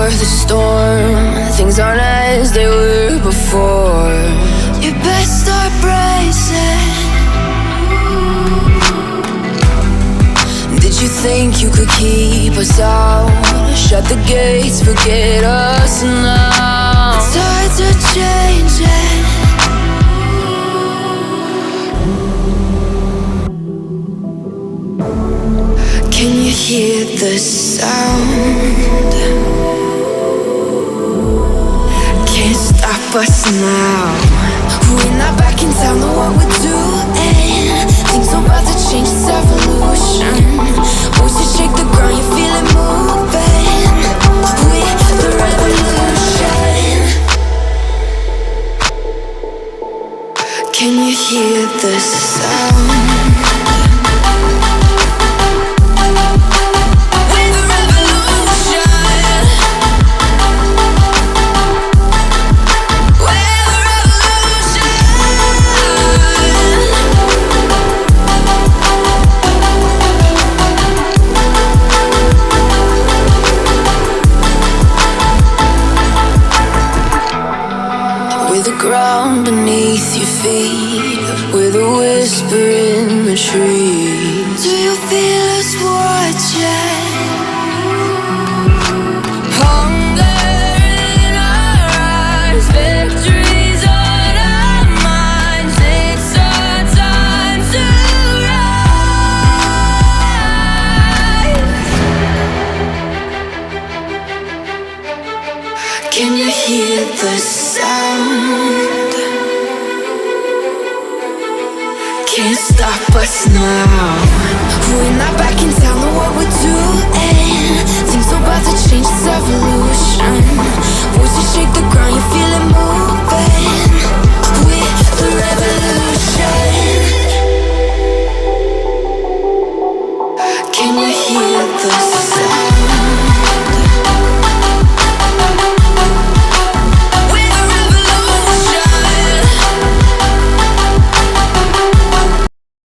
before the storm. Things aren't as they were before. You best start bracing. Did you think you could keep us out? Shut the gates, forget us now. The tides are changing. Can you hear the sound? Can't stop us now. We're not back in town, know what we're doing. Things are about to change, it's evolution. Voices shake the ground, you feel it moving. We're the revolution. Can you hear the sound? Ground beneath your feet, with a whisper in the trees. Do you feel us watching? Hunger in our eyes, victories on our minds. It's our time to rise. Can you hear the sound? Can't stop us now. We're not